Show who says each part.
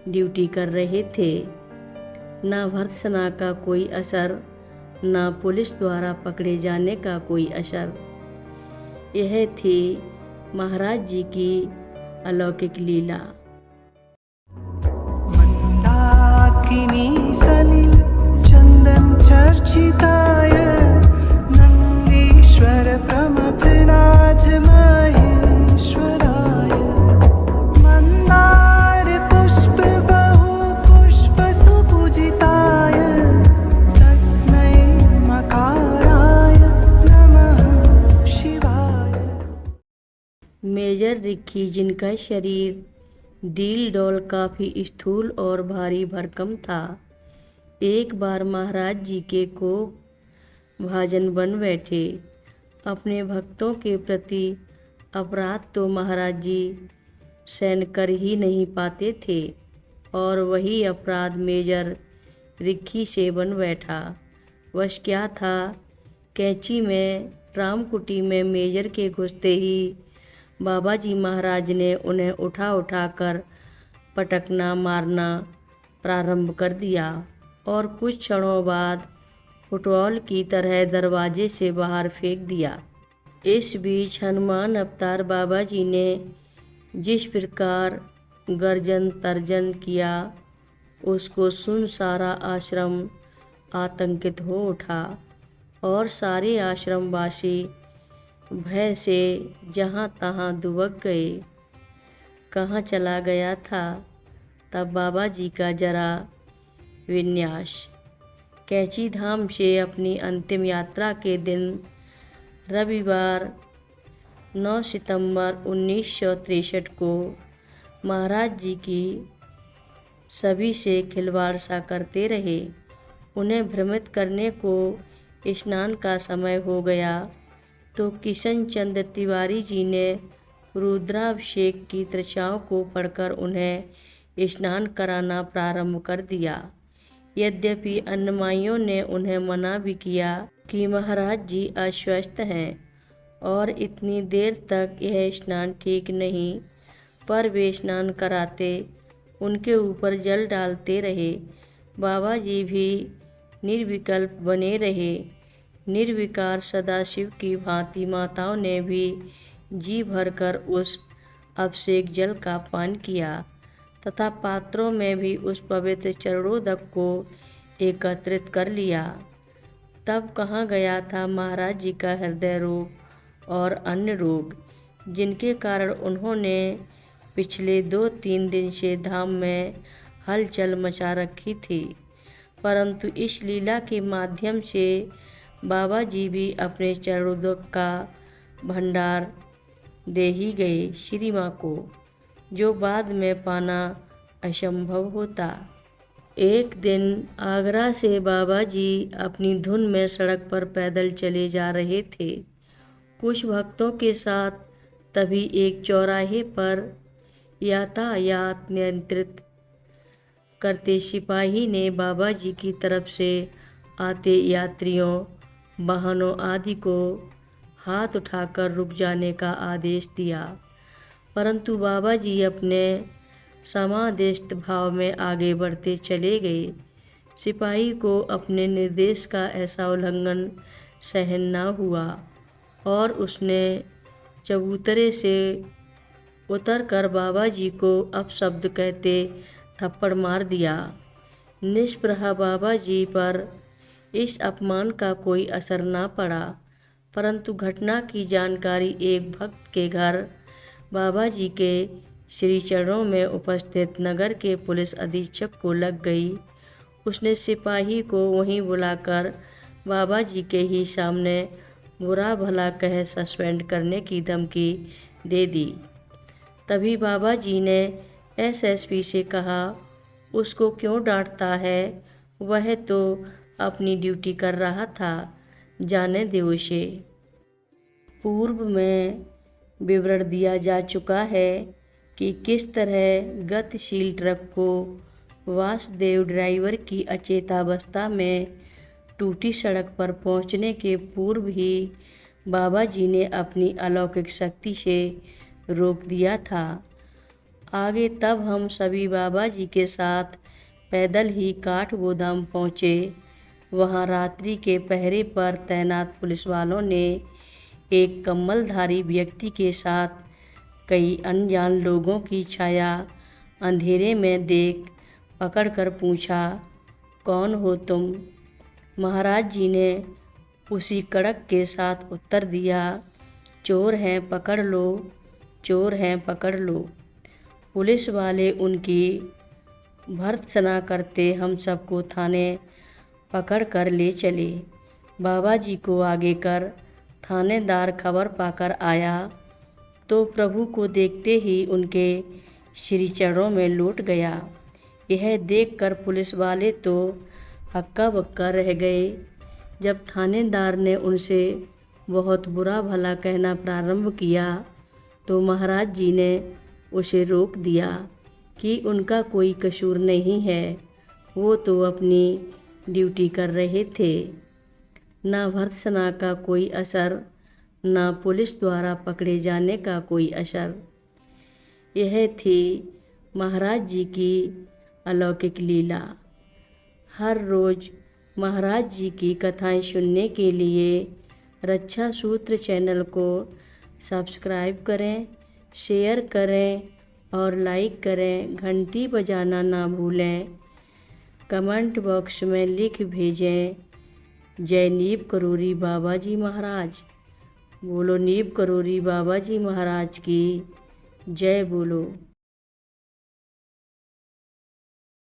Speaker 1: Duty कर रहे थे। ना भर्त्सना का कोई असर, ना पुलिस द्वारा पकड़े जाने का कोई असर। यह थी महाराज जी की अलौकिक लीला।
Speaker 2: मंदाकिनी सलिल चंदन चर्चिताय नंदीश्वर प्रमथनाथ महेश्वराय मंदार पुष्प बहु पुष्प सुपूजिताय तस्मै मकाराय नमः शिवाय।
Speaker 1: मेजर रिक्की, जिनका शरीर डील डॉल काफ़ी स्थूल और भारी भरकम था, एक बार महाराज जी के कोप भाजन बन बैठे। अपने भक्तों के प्रति अपराध तो महाराज जी सहन कर ही नहीं पाते थे, और वही अपराध मेजर रिक्की से बन बैठा। वश क्या था, कैंची में रामकुटी में मेजर के घुसते ही बाबा जी महाराज ने उन्हें उठा कर पटकना मारना प्रारंभ कर दिया, और कुछ क्षणों बाद फुटबॉल की तरह दरवाजे से बाहर फेंक दिया। इस बीच हनुमान अवतार बाबा जी ने जिस प्रकार गर्जन तर्जन किया, उसको सुन सारा आश्रम आतंकित हो उठा, और सारे आश्रमवासी भय से जहाँ तहाँ दुबक गए। कहाँ चला गया था तब बाबा जी का जरा विन्यास। कैंची धाम से अपनी अंतिम यात्रा के दिन रविवार 9 सितंबर 1963 को महाराज जी की सभी से खिलवाड़ सा करते रहे। उन्हें भ्रमित करने को स्नान का समय हो गया तो किशन चंद्र तिवारी जी ने रुद्राभिषेक की तृषाओं को पढ़कर उन्हें स्नान कराना प्रारंभ कर दिया। यद्यपि अन्नमाइयों ने उन्हें मना भी किया कि महाराज जी अस्वस्थ हैं और इतनी देर तक यह स्नान ठीक नहीं, पर वे स्नान कराते, उनके ऊपर जल डालते रहे। बाबा जी भी निर्विकल्प बने रहे। निर्विकार सदाशिव की भांति माताओं ने भी जी भरकर उस अभिषेक जल का पान किया तथा पात्रों में भी उस पवित्र चरणोदक को एकत्रित कर लिया। तब कहाँ गया था महाराज जी का हृदय रोग और अन्य रोग, जिनके कारण उन्होंने पिछले 2-3 दिन से धाम में हलचल मचा रखी थी। परंतु इस लीला के माध्यम से बाबा जी भी अपने चरणोदक का भंडार दे ही गए श्री माँ को, जो बाद में पाना असंभव होता। एक दिन आगरा से बाबा जी अपनी धुन में सड़क पर पैदल चले जा रहे थे, कुछ भक्तों के साथ। तभी एक चौराहे पर यातायात नियंत्रित करते सिपाही ने बाबा जी की तरफ से आते यात्रियों, वाहनों आदि को हाथ उठाकर रुक जाने का आदेश दिया, परंतु बाबा जी अपने समादिष्ट भाव में आगे बढ़ते चले गए। सिपाही को अपने निर्देश का ऐसा उल्लंघन सहन न हुआ और उसने चबूतरे से उतरकर बाबा जी को अपशब्द कहते थप्पड़ मार दिया। निष्प्रह बाबा जी पर इस अपमान का कोई असर न पड़ा, परंतु घटना की जानकारी एक भक्त के घर बाबा जी के श्री चरणों में उपस्थित नगर के पुलिस अधीक्षक को लग गई। उसने सिपाही को वहीं बुलाकर बाबा जी के ही सामने बुरा भला कह सस्पेंड करने की धमकी दे दी। तभी बाबा जी ने एसएसपी से कहा, उसको क्यों डांटता है, वह तो अपनी ड्यूटी कर रहा था, जाने दे उसे। पूर्व में विवरण दिया जा चुका है कि किस तरह गतिशील ट्रक को वासुदेव ड्राइवर की अचेतावस्था में टूटी सड़क पर पहुंचने के पूर्व ही बाबा जी ने अपनी अलौकिक शक्ति से रोक दिया था। आगे तब हम सभी बाबा जी के साथ पैदल ही काठ गोदाम पहुँचे। वहाँ रात्रि के पहरे पर तैनात पुलिस वालों ने एक कम्बलधारी व्यक्ति के साथ कई अनजान लोगों की छाया अंधेरे में देख पकड़कर पूछा, कौन हो तुम? महाराज जी ने उसी कड़क के साथ उत्तर दिया, चोर हैं पकड़ लो, चोर हैं पकड़ लो। पुलिस वाले उनकी भर्त्सना करते हम सबको थाने पकड़ कर ले चले। बाबा जी को आगे कर थानेदार खबर पाकर आया तो प्रभु को देखते ही उनके श्री चरणों में लौट गया। यह देखकर पुलिस वाले तो हक्का बक्का रह गए। जब थानेदार ने उनसे बहुत बुरा भला कहना प्रारंभ किया तो महाराज जी ने उसे रोक दिया कि उनका कोई कसूर नहीं है, वो तो अपनी ड्यूटी कर रहे थे। ना भर्त्सना का कोई असर, ना पुलिस द्वारा पकड़े जाने का कोई असर। यह थी महाराज जी की अलौकिक लीला। हर रोज़ महाराज जी की कथाएं सुनने के लिए रक्षा सूत्र चैनल को सब्सक्राइब करें, शेयर करें और लाइक करें। घंटी बजाना ना भूलें। कमेंट बॉक्स में लिख भेजें, जय नीब करोरी बाबा जी महाराज। बोलो नीब करोरी बाबा जी महाराज की जय बोलो।